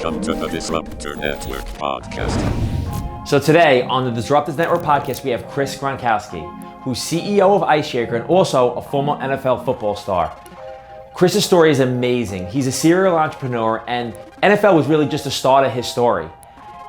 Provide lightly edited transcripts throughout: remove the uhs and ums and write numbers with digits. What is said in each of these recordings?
Welcome to the Disruptor Network podcast. So today on the Disruptors Network podcast, we have Chris Gronkowski, who's CEO of IceShaker and also a former NFL football star. Chris's story is amazing. He's a serial entrepreneur, and NFL was really just the start of his story.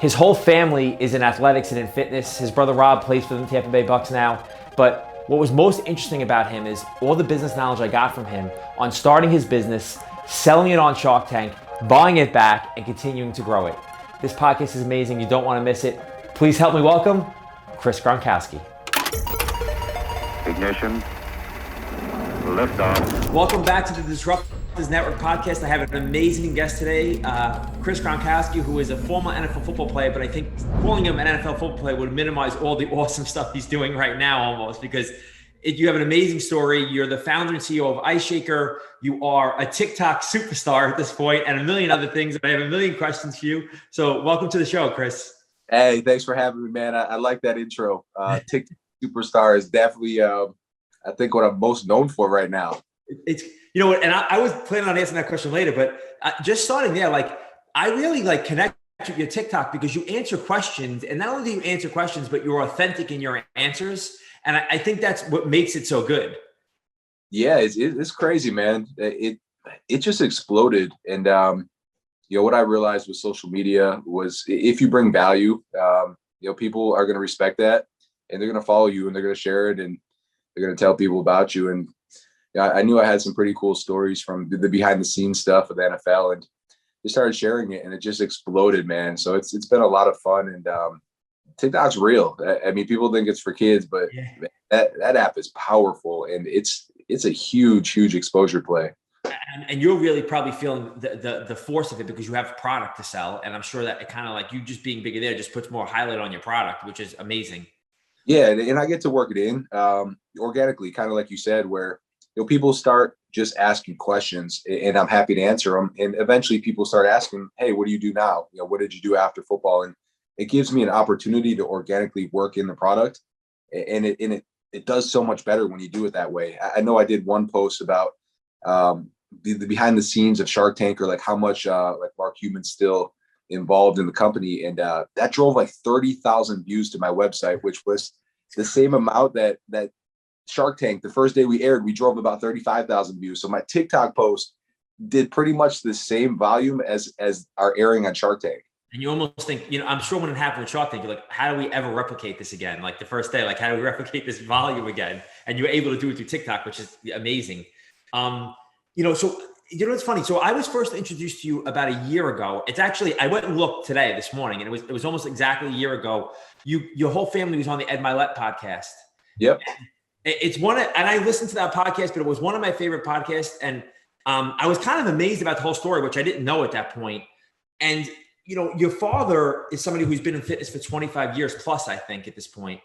His whole family is in athletics and in fitness. His brother Rob plays for the Tampa Bay Bucks now. But what was most interesting about him is all the business knowledge I got from him on starting his business, selling it on Shark Tank, buying it back, and continuing to grow it. This podcast is amazing. You don't want to miss it. Please help me welcome Chris Gronkowski. Ignition. Liftoff. Welcome back to the Disruptors Network podcast. I have an amazing guest today, Chris Gronkowski, who is a former NFL football player, but I think calling him an NFL football player would minimize all the awesome stuff he's doing right now almost, because you have an amazing story. You're the founder and CEO of IceShaker. You are a TikTok superstar at this point and a million other things. I have a million questions for you. So welcome to the show, Chris. Hey, thanks for having me, man. I like that intro. TikTok superstar is definitely, I think, what I'm most known for right now. It's, you know what, and I was planning on answering that question later, but just starting there, I really connect with your TikTok because you answer questions, and not only do you answer questions, but you're authentic in your answers. And I think that's what makes it so good. Yeah, it's crazy, man. It just exploded. And, what I realized with social media was if you bring value, people are going to respect that, and they're going to follow you, and they're going to share it, and they're going to tell people about you. And I knew I had some pretty cool stories from the behind the scenes stuff of the NFL, and just started sharing it, and it just exploded, man. So it's been a lot of fun, and TikTok's real. I mean, people think it's for kids, but that app is powerful, and it's a huge exposure play. And you're really probably feeling the force of it because you have product to sell, and I'm sure that it kind of you just being bigger there just puts more highlight on your product, which is amazing. Yeah, and I get to work it in organically, kind of like you said, where people start just asking questions, and I'm happy to answer them, and eventually people start asking, "Hey, what do you do now? What did you do after football?" And it gives me an opportunity to organically work in the product, and it does so much better when you do it that way. I know I did one post about the behind the scenes of Shark Tank, or how much Mark Cuban's still involved in the company, and that drove 30,000 views to my website, which was the same amount that Shark Tank, the first day we aired, we drove about 35,000 views. So my TikTok post did pretty much the same volume as our airing on Shark Tank. And you almost think, I'm sure when it happened with Shark Tank, you're like, how do we ever replicate this again? The first day, how do we replicate this volume again? And you're able to do it through TikTok, which is amazing. So, it's funny. So I was first introduced to you about a year ago. It's actually, I went and looked this morning, and it was almost exactly a year ago. Your whole family was on the Ed Milet podcast. Yep. It's and I listened to that podcast, but it was one of my favorite podcasts. And I was kind of amazed about the whole story, which I didn't know at that point. And your father is somebody who's been in fitness for 25 years plus, I think, at this point.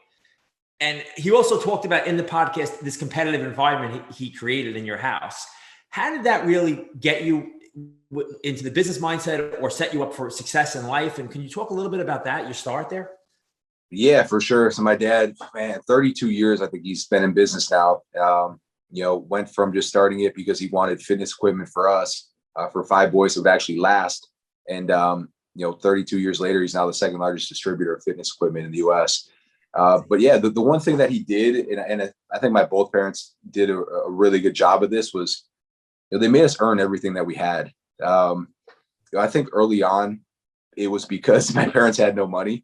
And he also talked about in the podcast this competitive environment he created in your house. How did that really get you into the business mindset or set you up for success in life? And can you talk a little bit about that, your start there? Yeah, for sure. So my dad, 32 years, I think he's been in business now. Went from just starting it because he wanted fitness equipment for us, for 5 boys that would actually last. And 32 years later, he's now the second largest distributor of fitness equipment in the US. But yeah, the one thing that he did, and I think my both parents did a really good job of this, was they made us earn everything that we had. I think early on, it was because my parents had no money.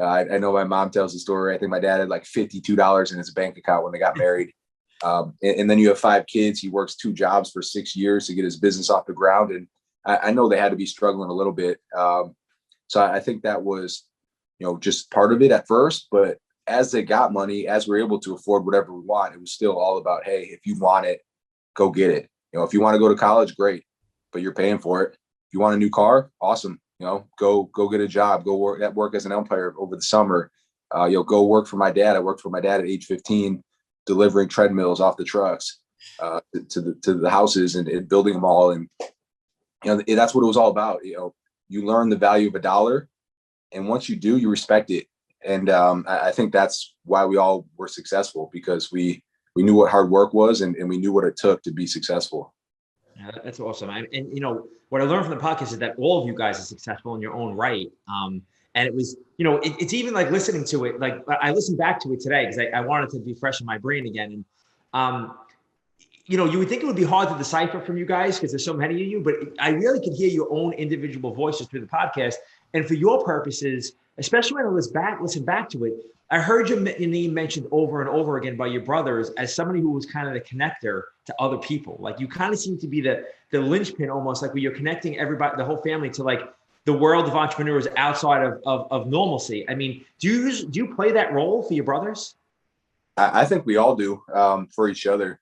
I know my mom tells the story. I think my dad had $52 in his bank account when they got married. And then you have 5 kids. He works 2 jobs for 6 years to get his business off the ground. And I know they had to be struggling a little bit. So I think that was, just part of it at first. But as they got money, as we're able to afford whatever we want, it was still all about, hey, if you want it, go get it. If you want to go to college, great, but you're paying for it. If you want a new car, awesome. Go get a job, go work as an umpire over the summer. Go work for my dad. I worked for my dad at age 15, delivering treadmills off the trucks to the houses and building them all. And that's what it was all about. You learn the value of $1, and once you do, you respect it. And I think that's why we all were successful, because we knew what hard work was, and we knew what it took to be successful. Yeah, that's awesome. And you know, what I learned from the podcast is that all of you guys are successful in your own right. And it was, you know, it's even like listening to it, like I listened back to it today because I wanted to be fresh in my brain again. And, you know, you would think it would be hard to decipher from you guys because there's so many of you, but I really could hear your own individual voices through the podcast. And for your purposes, especially when I listen back to it, I heard your name mentioned over and over again by your brothers as somebody who was kind of the connector to other people. Like you kind of seem to be the linchpin almost, like where you're connecting everybody, the whole family, to like the world of entrepreneurs outside of normalcy. I mean, do you play that role for your brothers? I think we all do for each other.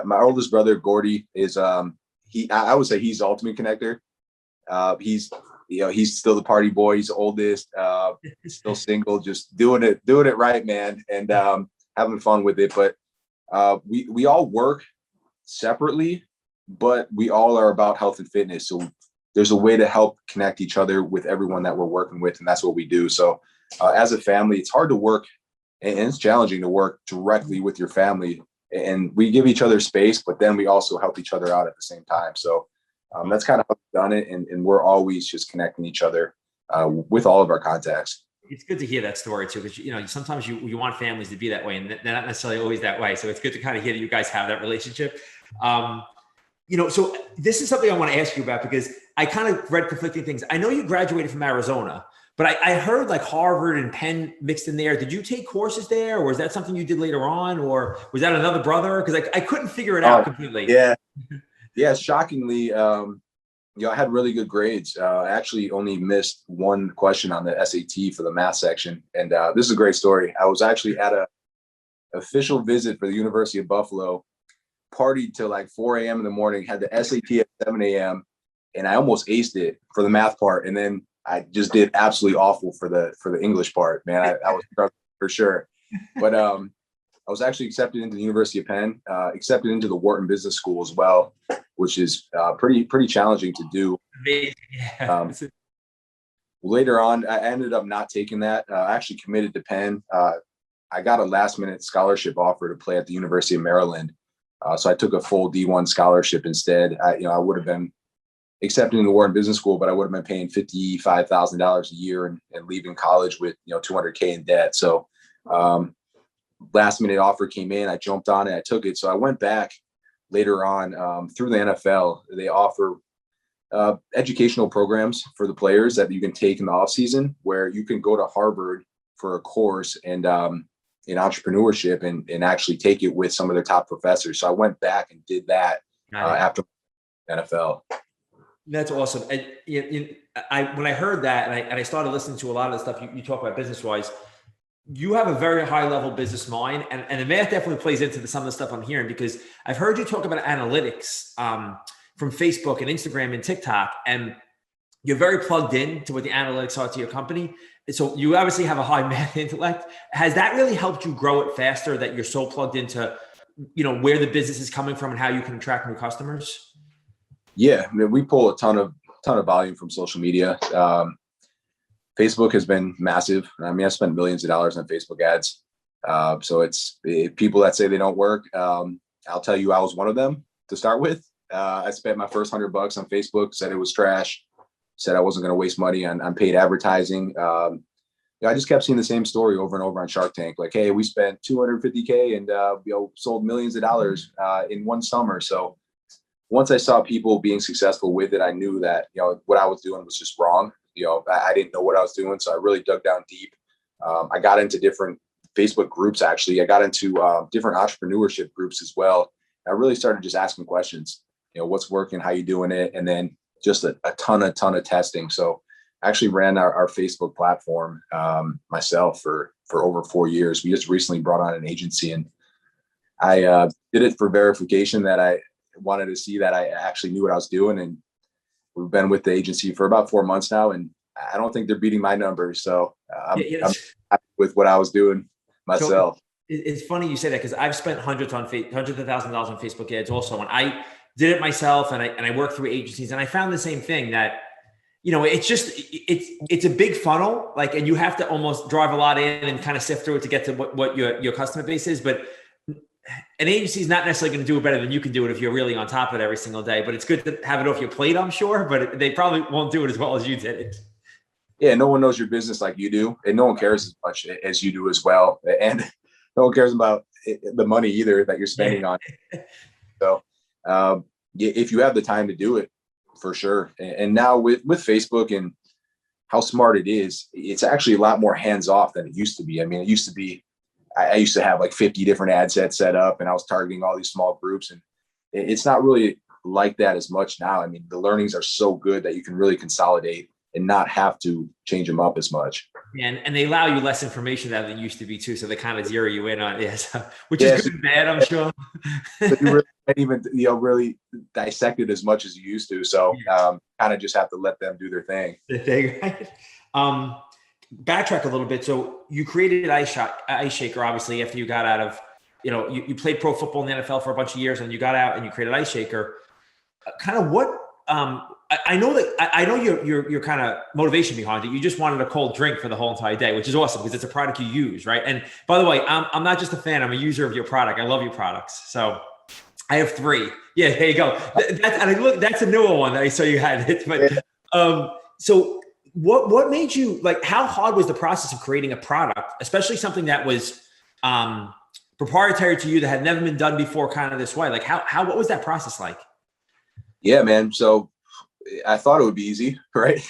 My oldest brother, Gordy, is I would say he's the ultimate connector. He's he's still the party boy. He's the oldest, still single, just doing it right, man, and having fun with it. But we all work separately, but we all are about health and fitness. So there's a way to help connect each other with everyone that we're working with, and that's what we do. So as a family, it's hard to work, and it's challenging to work directly with your family. And we give each other space, but then we also help each other out at the same time. So that's kind of how we've done it. And we're always just connecting each other with all of our contacts. It's good to hear that story too, because you know sometimes you want families to be that way, and they're not necessarily always that way. So it's good to kind of hear that you guys have that relationship. You know, so this is something I want to ask you about because I kind of read conflicting things. I know you graduated from Arizona, but I heard like Harvard and Penn mixed in there. Did you take courses there, or was that something you did later on, or was that another brother? Because I couldn't figure it out completely. Yeah. Shockingly, I had really good grades. I actually only missed one question on the SAT for the math section, and this is a great story. I was actually at a official visit for the University of Buffalo, partied till like 4 a.m. in the morning, had the SAT at 7 a.m., and I almost aced it for the math part, and then I just did absolutely awful for the English part, man. I was struggling for sure. But I was actually accepted into the University of Penn, accepted into the Wharton Business School as well, which is pretty challenging to do. Yeah. Later on, I ended up not taking that. I actually committed to Penn. I got a last minute scholarship offer to play at the University of Maryland. So I took a full D1 scholarship instead. I would have been accepted in the Wharton Business School, but I would have been paying $55,000 a year and leaving college with, $200K in debt. So last minute offer came in, I jumped on it, I took it. So I went back later on through the NFL. They offer educational programs for the players that you can take in the off season, where you can go to Harvard for a course and in entrepreneurship and actually take it with some of their top professors. So I went back and did that after NFL. That's awesome. And when I heard that and I started listening to a lot of the stuff you talk about business wise, you have a very high level business mind, and the math definitely plays into some of the stuff I'm hearing, because I've heard you talk about analytics from Facebook and Instagram and TikTok, and you're very plugged in to what the analytics are to your company. And so you obviously have a high math intellect. Has that really helped you grow it faster, that you're so plugged into, where the business is coming from and how you can attract new customers? Yeah, I mean, we pull a ton of volume from social media. Facebook has been massive. I mean, I spent millions of dollars on Facebook ads. So it's people that say they don't work. I'll tell you, I was one of them to start with. I spent my first $100 on Facebook, said it was trash, said I wasn't going to waste money on paid advertising. I just kept seeing the same story over and over on Shark Tank. Like, hey, we spent $250K and sold millions of dollars in one summer. So once I saw people being successful with it, I knew that, what I was doing was just wrong. I didn't know what I was doing. So I really dug down deep. I got into different Facebook groups. Actually, I got into different entrepreneurship groups as well. I really started just asking questions, what's working, how you doing it? And then just a ton of testing. So I actually ran our Facebook platform myself for over 4 years. We just recently brought on an agency, and I did it for verification that I wanted to see that I actually knew what I was doing. And we've been with the agency for about 4 months now, and I don't think they're beating my numbers. So I'm happy with what I was doing myself. So it's funny you say that, because I've spent hundreds of thousands of dollars on Facebook ads also. And I did it myself, and I worked through agencies, and I found the same thing, that, it's a big funnel, like, and you have to almost drive a lot in and kind of sift through it to get to what your customer base is. But an agency is not necessarily going to do it better than you can do it if you're really on top of it every single day, but it's good to have it off your plate, I'm sure, but they probably won't do it as well as you did it. Yeah, no one knows your business like you do, and no one cares as much as you do as well. And no one cares about the money either that you're spending on. So if you have the time to do it, for sure. And now with Facebook and how smart it is, it's actually a lot more hands off than it used to be. I mean, it used to be, I used to have like 50 different ad sets set up and I was targeting all these small groups, and it's not really like that as much now. I mean, the learnings are so good that you can really consolidate and not have to change them up as much. And they allow you less information than they used to be too. So they kind of zero you in on it, which is good and bad, I'm sure. But you really can't even, really dissect it as much as you used to. So kind of just have to let them do their thing. Right? Backtrack a little bit. So you created IceShaker, obviously, after you got out of, you played pro football in the NFL for a bunch of years, and you got out and you created IceShaker. Kind of what, I know your kind of motivation behind it. You just wanted a cold drink for the whole entire day, which is awesome because it's a product you use, right? And by the way, I'm not just a fan, I'm a user of your product. I love your products. So I have 3. Yeah, there you go. That's a newer one that I saw you had it. But so what made you, like, how hard was the process of creating a product, especially something that was proprietary to you that had never been done before, kind of this way? Like what was that process like? Yeah, man. So I thought it would be easy, right?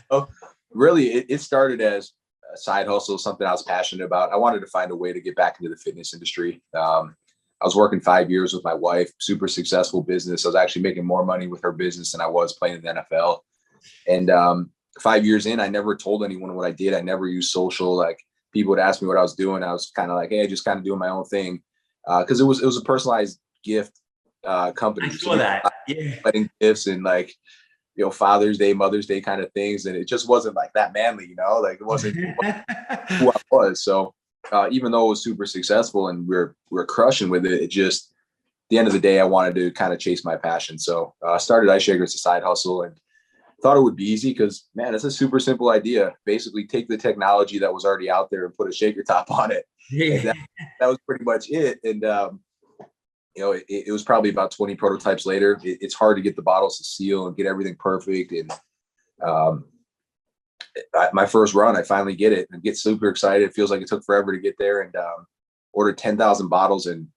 So really, it started as a side hustle, something I was passionate about. I wanted to find a way to get back into the fitness industry. I was working 5 years with my wife, super successful business. I was actually making more money with her business than I was playing in the NFL. And 5 years in, I never told anyone what I did. I never used social. Like, people would ask me what I was doing. I was kind of like, hey, just kind of doing my own thing. Cause it was a personalized gift company. I saw that. Yeah. Wedding gifts and like, Father's Day, Mother's Day kind of things. And it just wasn't like that manly, like it wasn't who I was. So even though it was super successful and we're crushing with it, it just, at the end of the day, I wanted to kind of chase my passion. So I started IceShaker as a side hustle and thought it would be easy because, man, it's a super simple idea. Basically take the technology that was already out there and put a shaker top on it. Yeah. That was pretty much it. And, it was probably about 20 prototypes later. It's hard to get the bottles to seal and get everything perfect. And my first run, I finally get it and get super excited. It feels like it took forever to get there, and ordered 10,000 bottles. And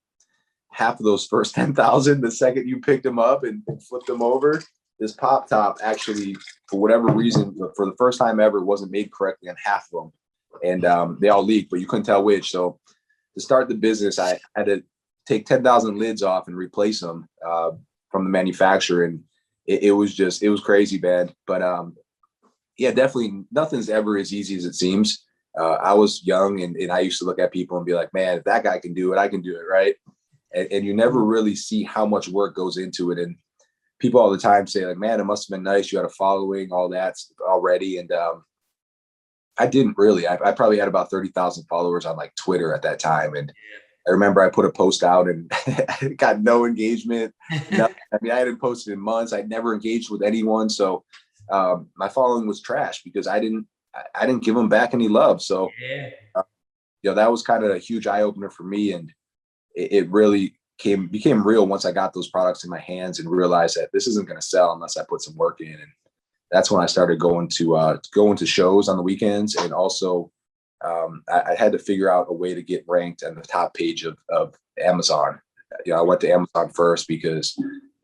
half of those first 10,000, the second you picked them up and flipped them over, this pop top actually, for whatever reason, for the first time ever, wasn't made correctly on half of them. And they all leaked, but you couldn't tell which. So to start the business, I had to take 10,000 lids off and replace them from the manufacturer. And it was crazy, man. But yeah, definitely nothing's ever as easy as it seems. I was young and I used to look at people and be like, man, if that guy can do it, I can do it. Right. And you never really see how much work goes into it. And people all the time say like, man, it must've been nice. You had a following, all that already. And I didn't really. I probably had about 30,000 followers on like Twitter at that time. And I remember I put a post out and got no engagement. Nothing. I mean, I hadn't posted in months. I'd never engaged with anyone. So my following was trash because I didn't give them back any love. So, that was kind of a huge eye opener for me. And it really became real once I got those products in my hands and realized that this isn't going to sell unless I put some work in. And that's when I started going to shows on the weekends. And also I had to figure out a way to get ranked on the top page of Amazon. I went to Amazon first because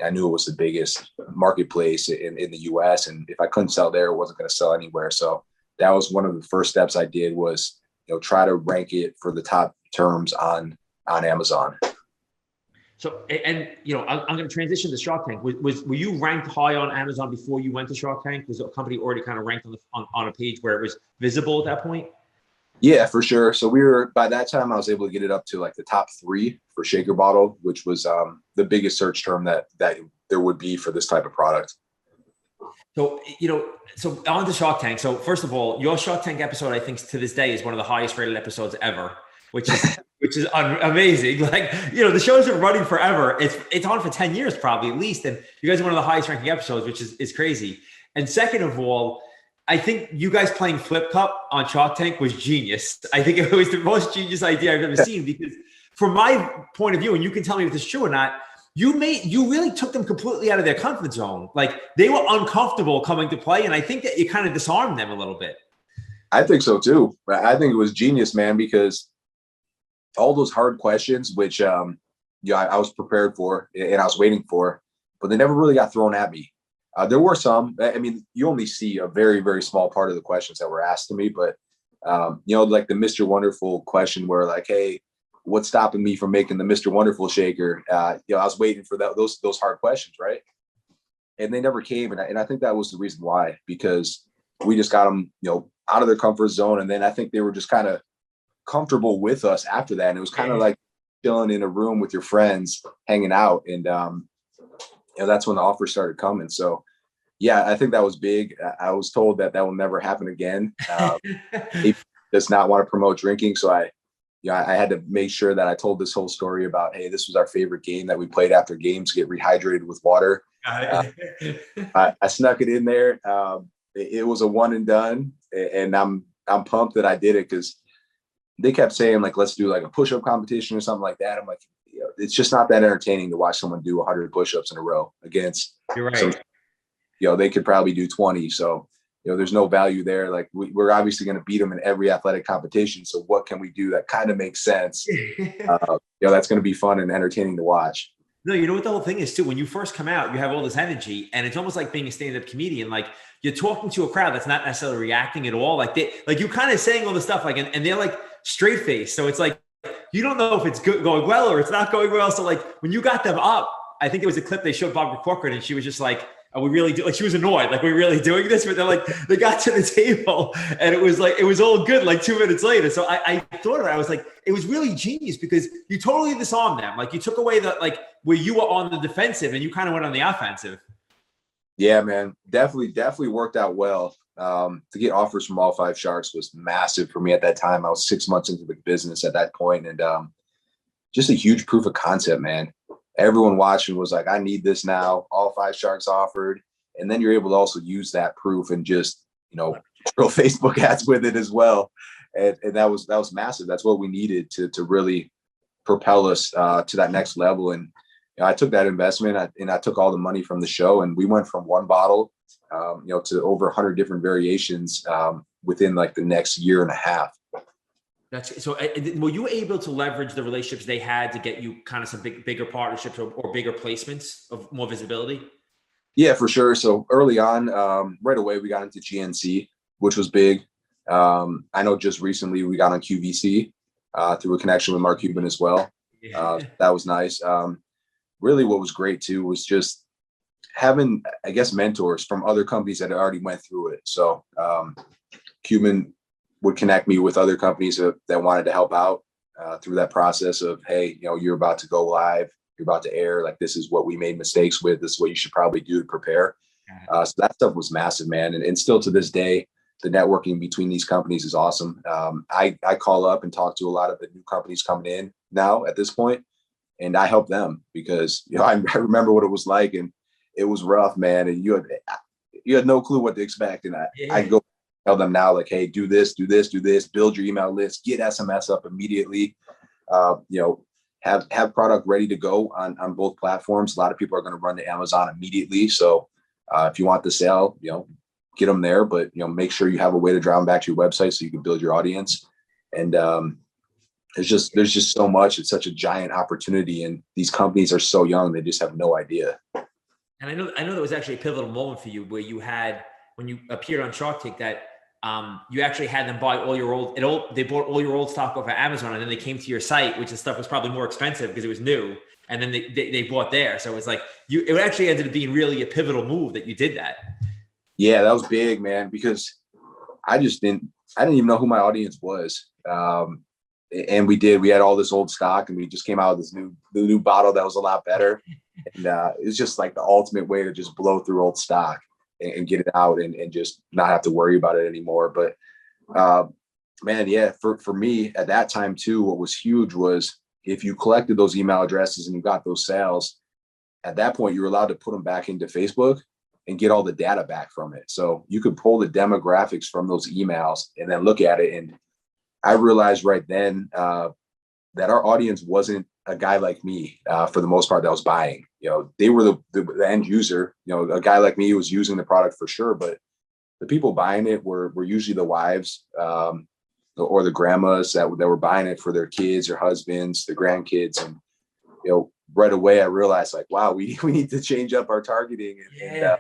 I knew it was the biggest marketplace in the US. And if I couldn't sell there, it wasn't going to sell anywhere. So that was one of the first steps I did was, try to rank it for the top terms on Amazon. So, and I'm going to transition to Shark Tank. Were you ranked high on Amazon before you went to Shark Tank? Was the company already kind of ranked on a page where it was visible at that point? Yeah, for sure. So by that time, I was able to get it up to like the top 3 for shaker bottle, which was the biggest search term that there would be for this type of product. So, so on to Shark Tank. So first of all, your Shark Tank episode, I think to this day is one of the highest rated episodes ever, which is amazing. Like, the show's been running forever. It's on for 10 years, probably at least. And you guys are one of the highest ranking episodes, which is crazy. And second of all, I think you guys playing Flip Cup on Shark Tank was genius. I think it was the most genius idea I've ever seen, because from my point of view, and you can tell me if this is true or not, you really took them completely out of their comfort zone. Like, they were uncomfortable coming to play, and I think that you kind of disarmed them a little bit. I think so too. I think it was genius, man, because all those hard questions, which I was prepared for and I was waiting for, but they never really got thrown at me. There were some. I mean, you only see a very, very small part of the questions that were asked to me, but like the Mr. Wonderful question, where like, hey, what's stopping me from making the Mr. Wonderful shaker? I was waiting for those hard questions, right? And they never came, and I think that was the reason why, because we just got them, out of their comfort zone, and then I think they were just kind of comfortable with us after that, and it was kind of like chilling in a room with your friends, hanging out, and that's when the offers started coming. So, yeah, I think that was big. I was told that will never happen again. He does not want to promote drinking, so I had to make sure that I told this whole story about, hey, this was our favorite game that we played after games to get rehydrated with water. I snuck it in there. It was a one and done, and I'm pumped that I did it, because they kept saying, like, let's do like a push-up competition or something like that. I'm like, it's just not that entertaining to watch someone do 100 push-ups in a row against. You're right. They could probably do 20. So, there's no value there. Like, we're obviously going to beat them in every athletic competition. So what can we do that kind of makes sense? That's going to be fun and entertaining to watch. No, you know what the whole thing is too? When you first come out, you have all this energy, and it's almost like being a stand-up comedian. Like, you're talking to a crowd that's not necessarily reacting at all. Like, you're kind of saying all the stuff, like, and they're like straight face. So it's like, you don't know if it's going well or it's not going well. So like, when you got them up, I think it was a clip they showed Barbara Corcoran, and she was just like, are we really like, she was annoyed. Like, are we really doing this? But they're like, they got to the table, and it was all good. Like 2 minutes later. So I thought of it. I was like, it was really genius, because you totally disarmed them. Like, you took away where you were on the defensive and you kind of went on the offensive. Yeah, man, definitely worked out well. To get offers from all 5 Sharks was massive for me at that time. I was 6 months into the business at that point, and just a huge proof of concept, man. Everyone watching was like, I need this now. All 5 Sharks offered. And then you're able to also use that proof and just, throw Facebook ads with it as well. And that was massive. That's what we needed to really propel us to that next level. And I took that investment, and I took all the money from the show, and we went from one bottle, to over 100 different variations within like the next year and a half. That's so. Were you able to leverage the relationships they had to get you kind of some bigger partnerships or bigger placements of more visibility? Yeah, for sure. So early on, right away, we got into GNC, which was big. I know just recently we got on QVC through a connection with Mark Cuban as well. That was nice. Really, what was great too was just having, I guess, mentors from other companies that already went through it. So Cuban would connect me with other companies that wanted to help out through that process of, hey, you're about to go live, you're about to air, like, this is what we made mistakes with, this is what you should probably do to prepare. So that stuff was massive, man. And still to this day, the networking between these companies is awesome. I call up and talk to a lot of the new companies coming in now at this point, and I help them because, I remember what it was like, and it was rough, man. And you had no clue what to expect. And I go tell them now, like, hey, do this, build your email list, get SMS up immediately, have product ready to go on both platforms. A lot of people are going to run to Amazon immediately. So if you want the sale, get them there, but, make sure you have a way to drive them back to your website so you can build your audience. And there's just so much. It's such a giant opportunity, and these companies are so young, they just have no idea. And I know that was actually a pivotal moment for you, where you had, when you appeared on Shark Tank, that you actually had them buy all your they bought all your old stock over Amazon, and then they came to your site, which the stuff was probably more expensive because it was new, and then they bought there. So it was like, it actually ended up being really a pivotal move that you did that. Yeah, that was big, man, because I didn't even know who my audience was. And we had all this old stock, and we just came out with this new bottle that was a lot better. And it's just like the ultimate way to just blow through old stock and get it out and just not have to worry about it anymore. But man, yeah, for me at that time too, what was huge was if you collected those email addresses and you got those sales, at that point, you were allowed to put them back into Facebook and get all the data back from it. So you could pull the demographics from those emails and then look at it. And I realized right then that our audience wasn't a guy like me for the most part that was buying. They were the end user. A guy like me was using the product for sure, but the people buying it were usually the wives or the grandmas that were buying it for their kids or husbands, their grandkids. And right away I realized, like, wow, we need to change up our targeting.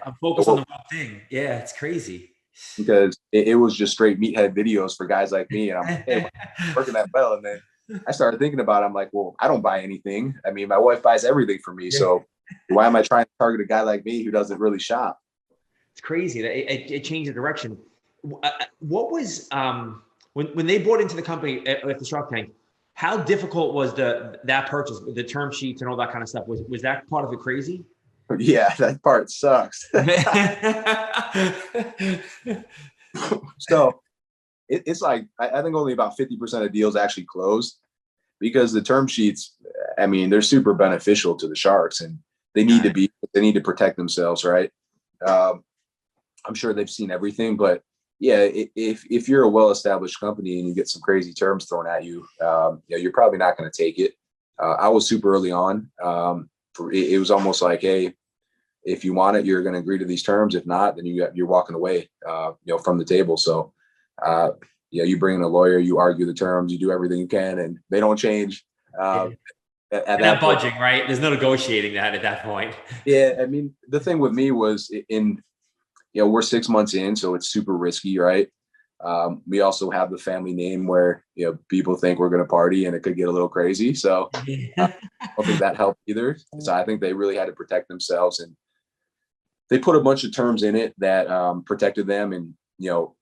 I'm focused on the wrong thing. Yeah, it's crazy. Because it was just straight meathead videos for guys like me. And I'm like, hey, working that well. And then I started thinking about it. I'm like, well, I don't buy anything. I mean, my wife buys everything for me. So why am I trying to target a guy like me who doesn't really shop? It's crazy. It changed the direction. What was when they bought into the company at the Shark Tank? How difficult was that purchase, the term sheets and all that kind of stuff? Was that part of it crazy? Yeah, that part sucks. So it's like, I think only about 50% of deals actually closed, because the term sheets, I mean, they're super beneficial to the Sharks, and they need to protect themselves, right? I'm sure they've seen everything, but yeah, if you're a well-established company and you get some crazy terms thrown at you, you're probably not going to take it. I was super early on. It was almost like, hey, if you want it, you're going to agree to these terms. If not, then you're walking away, from the table. So, you bring in a lawyer, you argue the terms, you do everything you can, and they don't change. At that budging, point, right? There's no negotiating that at that point. Yeah, I mean, the thing with me was we're 6 months in, so it's super risky, right? We also have the family name where people think we're going to party, and it could get a little crazy. So I don't think that helped either. So I think they really had to protect themselves, and they put a bunch of terms in it that protected them. And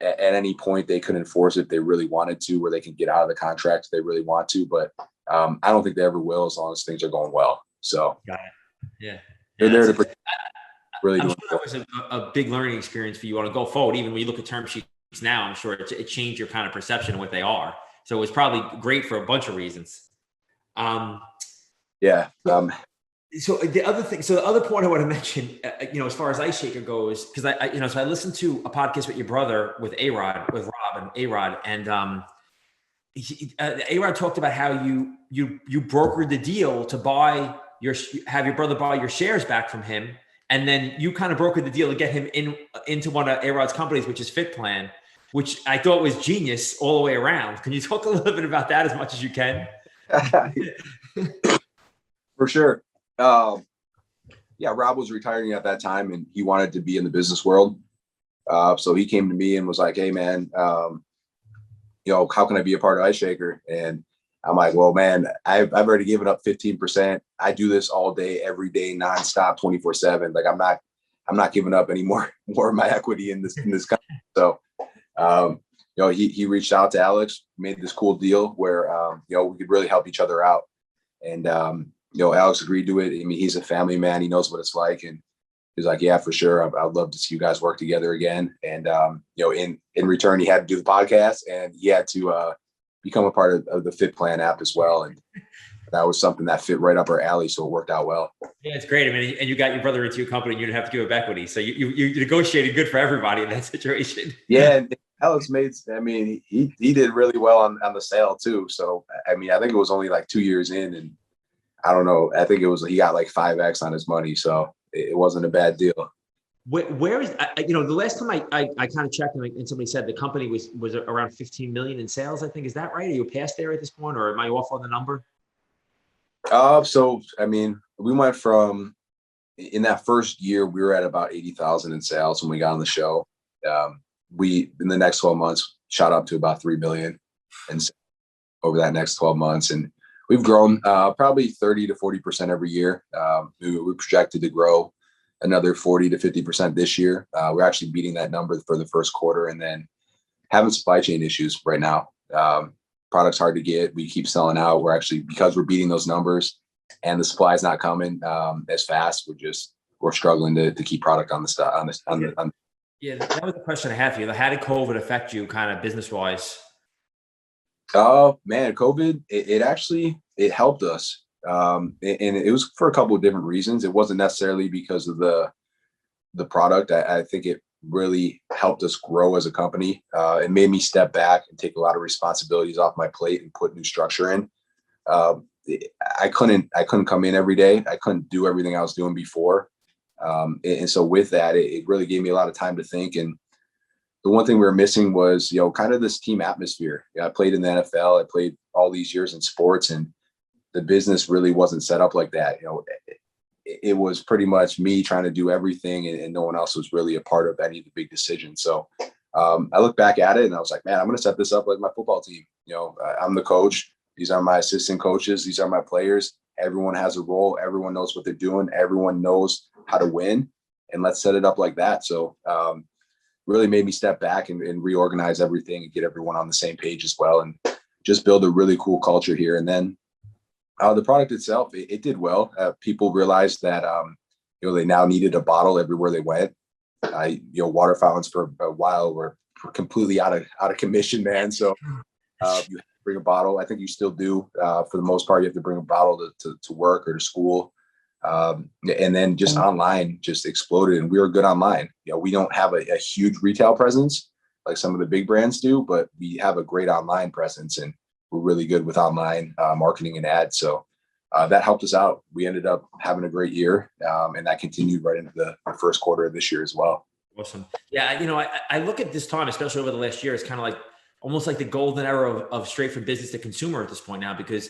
at any point they could enforce it if they really wanted to, where they can get out of the contract if they really want to. But I don't think they ever will, as long as things are going well. So got it. Yeah, they're there to protect. Really, I'm sure that was a big learning experience for you on a go forward. Even when you look at term sheets now, I'm sure it changed your kind of perception of what they are. So it was probably great for a bunch of reasons. So the other point I want to mention, as far as IceShaker goes, because I listened to a podcast with your brother, with Rob and A-Rod, and A-Rod talked about how you brokered the deal to have your brother buy your shares back from him. And then you kind of brokered the deal to get him into one of A-Rod's companies, which is FitPlan, which I thought was genius all the way around. Can you talk a little bit about that as much as you can? For sure. Rob was retiring at that time, and he wanted to be in the business world. So he came to me and was like, hey, man, how can I be a part of IceShaker? And I'm like, well, man, I've already given up 15%. I do this all day, every day, nonstop, 24/7. Like I'm not giving up any more of my equity in this company. So, he reached out to Alex, made this cool deal where, we could really help each other out. And, Alex agreed to it. I mean, he's a family man. He knows what it's like. And he's like, yeah, for sure. I'd love to see you guys work together again. And, in return, he had to do the podcast, and he had to, become a part of the FitPlan app as well. And that was something that fit right up our alley. So it worked out well. Yeah, it's great. I mean, and you got your brother into your company, and you didn't have to give up equity. So you negotiated good for everybody in that situation. Yeah. And Alex he did really well on the sale too. So, I mean, I think it was only like 2 years in, and I don't know, I think he got like 5X on his money. So it wasn't a bad deal. Where is, the last time I kind of checked, and somebody said the company was around 15 million in sales, I think. Is that right? Are you past there at this point, or am I off on the number? So, I mean, we went from, in that first year, we were at about 80,000 in sales when we got on the show. We, in the next 12 months, shot up to about 3 million and over that next 12 months. And we've grown probably 30 to 40% every year. We projected to grow another 40 to 50% this year. We're actually beating that number for the first quarter, and then having supply chain issues right now. Product's hard to get. We keep selling out. We're actually, because we're beating those numbers and the supply is not coming as fast, we're struggling to keep product on the stock. Yeah, that was the question I had for you. How did COVID affect you kind of business wise? Oh man, COVID, it helped us. And it was for a couple of different reasons. It wasn't necessarily because of the the product. I think it really helped us grow as a company. It made me step back and take a lot of responsibilities off my plate and put new structure in. I couldn't come in every day. I couldn't do everything I was doing before. And so with that, it really gave me a lot of time to think. And the one thing we were missing was, kind of this team atmosphere. I played in the NFL. I played all these years in sports, and the business really wasn't set up like that. It was pretty much me trying to do everything, and no one else was really a part of any of the big decisions. So I look back at it and I was like, man, I'm going to set this up like my football team. I'm the coach. These are my assistant coaches. These are my players. Everyone has a role. Everyone knows what they're doing. Everyone knows how to win, and let's set it up like that. So really made me step back and reorganize everything and get everyone on the same page as well, and just build a really cool culture here. And then the product itself, it did well. People realized that, they now needed a bottle everywhere they went. Water fountains for a while were completely out of commission, man. So you have to bring a bottle. I think you still do. For the most part, you have to bring a bottle to work or to school. And then just online just exploded, and we were good online. We don't have a huge retail presence like some of the big brands do, but we have a great online presence, and we're really good with online marketing and ads. So that helped us out. We ended up having a great year, and that continued right into the first quarter of this year as well. Awesome. Yeah. I look at this time, especially over the last year, it's kind of like almost like the golden era of straight from business to consumer at this point now, because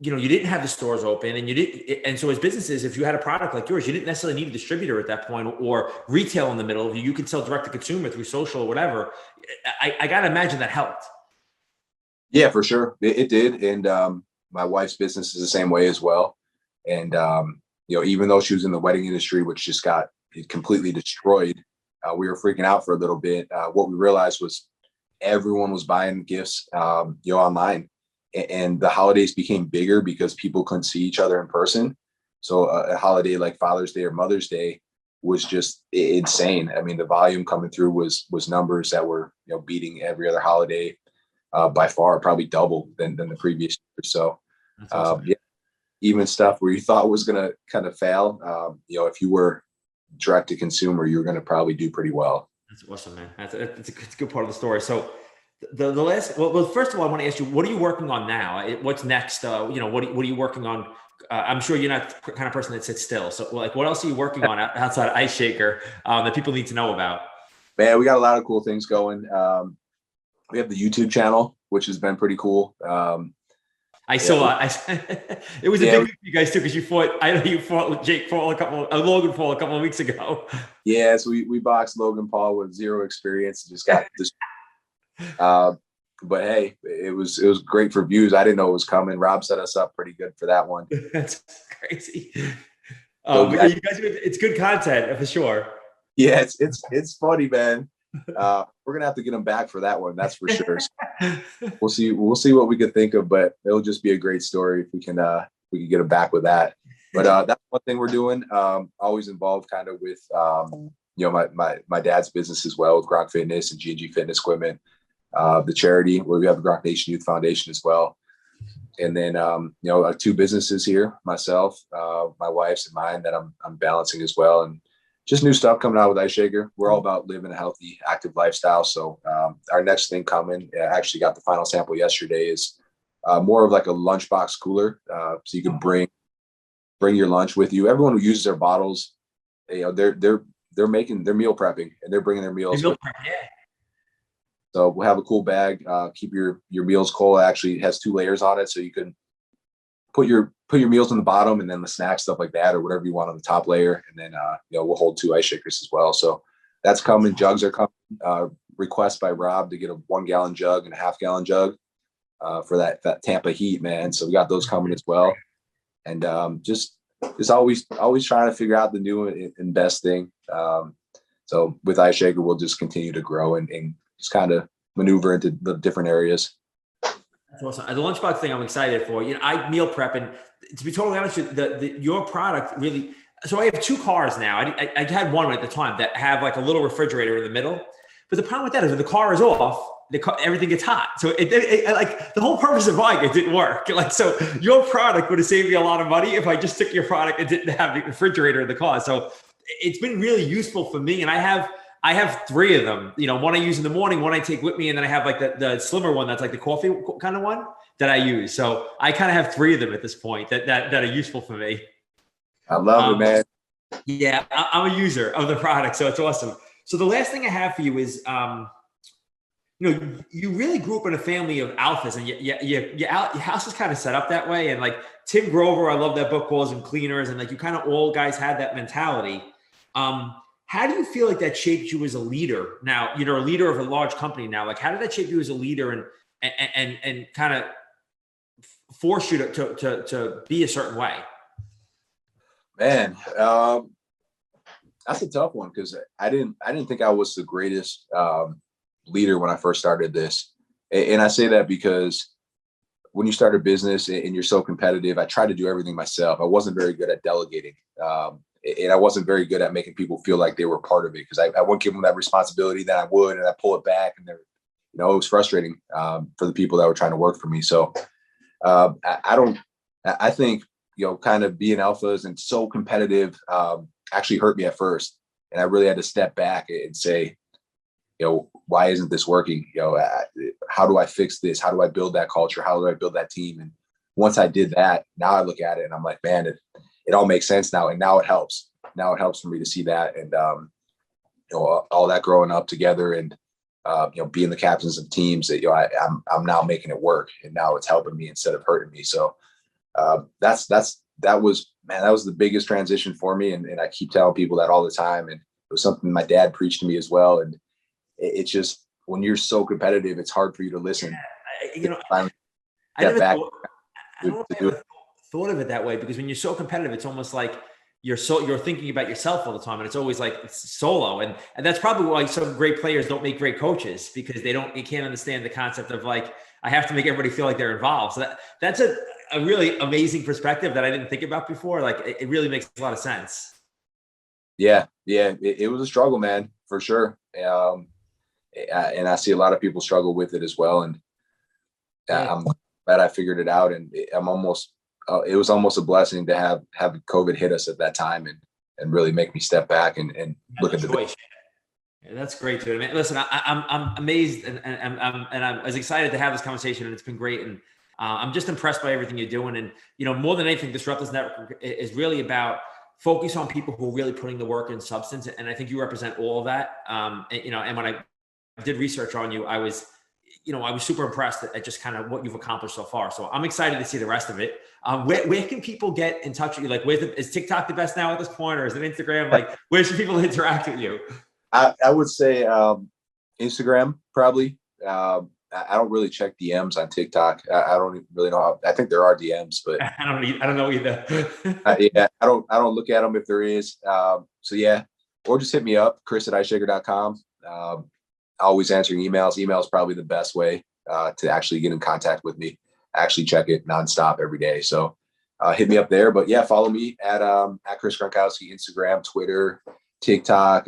you didn't have the stores open, and so as businesses, if you had a product like yours, you didn't necessarily need a distributor at that point or retail in the middle. You could sell direct to consumer through social or whatever. I got to imagine that helped. Yeah, for sure. It did. And my wife's business is the same way as well. And, even though she was in the wedding industry, which just got completely destroyed, we were freaking out for a little bit. What we realized was everyone was buying gifts, online. And the holidays became bigger because people couldn't see each other in person. So a holiday like Father's Day or Mother's Day was just insane. I mean, the volume coming through was numbers that were, beating every other holiday by far, probably double than the previous year. So awesome. Even stuff where you thought was going to kind of fail, if you were direct to consumer, you're going to probably do pretty well. That's awesome, man. That's a good part of the story. So the last, well, first of all, I want to ask you, what are you working on now? What's next? What are you working on? I'm sure you're not the kind of person that sits still. So like, what else are you working on outside of IceShaker that people need to know about? Man, we got a lot of cool things going. We have the YouTube channel, which has been pretty cool. I saw it was a big week for you guys too, because I know you fought Jake Paul Logan Paul a couple of weeks ago. Yeah, so we boxed Logan Paul with zero experience, just got this. But hey, it was great for views. I didn't know it was coming. Rob set us up pretty good for that one. That's crazy. You guys, it's good content for sure. Yeah, it's funny, man. We're gonna have to get him back for that one, that's for sure. So we'll see what we could think of, but it'll just be a great story if we can get him back with that. But that's one thing we're doing. Always involved kind of with my dad's business as well, with GronkFitness and G&G Fitness Equipment, the charity where we have the Gronk Nation Youth Foundation as well. And then two businesses here, myself, my wife's and mine, that I'm balancing as well. And just new stuff coming out with IceShaker. We're all about living a healthy, active lifestyle. So our next thing coming, I actually got the final sample yesterday, is more of like a lunchbox cooler. So you can bring your lunch with you. Everyone who uses their bottles, they're meal prepping, and they're bringing their meals. So we'll have a cool bag. Keep your meals cold. It actually has 2 layers on it, so you can put your meals on the bottom, and then the snacks, stuff like that, or whatever you want on the top layer. And then we'll hold 2 IceShakers as well. So that's coming. Jugs are coming. Request by Rob to get a 1-gallon jug and a half-gallon jug for that Tampa heat, man. So we got those coming as well. And just always trying to figure out the new and best thing. So with IceShaker, we'll just continue to grow and just kind of maneuver into the different areas. That's awesome. The lunchbox thing I'm excited for. I meal prep, and to be totally honest with you, your product really. So I have 2 cars now. I had one at the time that have like a little refrigerator in the middle, but the problem with that is when the car is off, everything gets hot. So it like the whole purpose of buying it didn't work. Like, so your product would have saved me a lot of money if I just took your product and didn't have the refrigerator in the car. So it's been really useful for me. And I have 3 of them, one I use in the morning, one I take with me. And then I have like the slimmer one that's like the coffee kind of one that I use. So I kind of have 3 of them at this point that are useful for me. I love it, man. Yeah, I'm a user of the product, so it's awesome. So the last thing I have for you is, you really grew up in a family of alphas, and your house is kind of set up that way. And like Tim Grover, I love that book, calls them cleaners, and like you kind of all guys had that mentality. How do you feel like that shaped you as a leader? Now, you're a leader of a large company now. Like, how did that shape you as a leader and kind of force you to be a certain way? Man, that's a tough one because I didn't think I was the greatest leader when I first started this. And I say that because when you start a business and you're so competitive, I try to do everything myself. I wasn't very good at delegating. And I wasn't very good at making people feel like they were part of it because I wouldn't give them that responsibility that I would, and I pull it back, and it was frustrating for the people that were trying to work for me. So I think, kind of being alphas and so competitive actually hurt me at first. And I really had to step back and say, why isn't this working? How do I fix this? How do I build that culture? How do I build that team? And once I did that, now I look at it and I'm like, man, it all makes sense now. And now it helps. Now it helps for me to see that. And, all that growing up together and, being the captains of teams that, I'm now making it work, and now it's helping me instead of hurting me. So that was the biggest transition for me. And I keep telling people that all the time. And it was something my dad preached to me as well. And it's just, when you're so competitive, it's hard for you to listen. I never thought of it that way, because when you're so competitive, it's almost like you're thinking about yourself all the time. And it's always like it's solo. And that's probably why some great players don't make great coaches, because they can't understand the concept of like, I have to make everybody feel like they're involved. So that's a really amazing perspective that I didn't think about before. Like it really makes a lot of sense. Yeah. It was a struggle, man, for sure. And I see a lot of people struggle with it as well. And I'm glad I figured it out. And it was almost a blessing to have COVID hit us at that time and really make me step back and look at the choice. Yeah, that's great, dude. I mean, listen, I'm amazed and I'm as excited to have this conversation, and it's been great. And I'm just impressed by everything you're doing. And, more than anything, Disrupt This Network is really about focus on people who are really putting the work in substance. And I think you represent all of that. And when I did research on you, I was super impressed at just kind of what you've accomplished so far. So I'm excited to see the rest of it. Where can people get in touch with you? Like, is TikTok the best now at this point, or is it Instagram? Like, where should people interact with you? I would say Instagram, probably. I don't really check DMs on TikTok. I don't really know I think there are DMs, but I don't know either. I don't look at them if there is. So yeah, or just hit me up, Chris@IceShaker.com. Always answering emails. Email is probably the best way to actually get in contact with me. I actually check it nonstop every day. So hit me up there. But yeah, follow me at Chris Gronkowski, Instagram, Twitter, TikTok,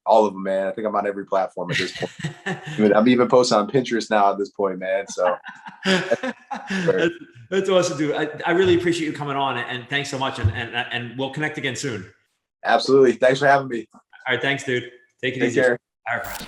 all of them, man. I think I'm on every platform at this point. I'm even posting on Pinterest now at this point, man. So that's awesome, dude. I really appreciate you coming on, and thanks so much. And we'll connect again soon. Absolutely. Thanks for having me. All right. Thanks, dude. Take it easy. Take care. All right.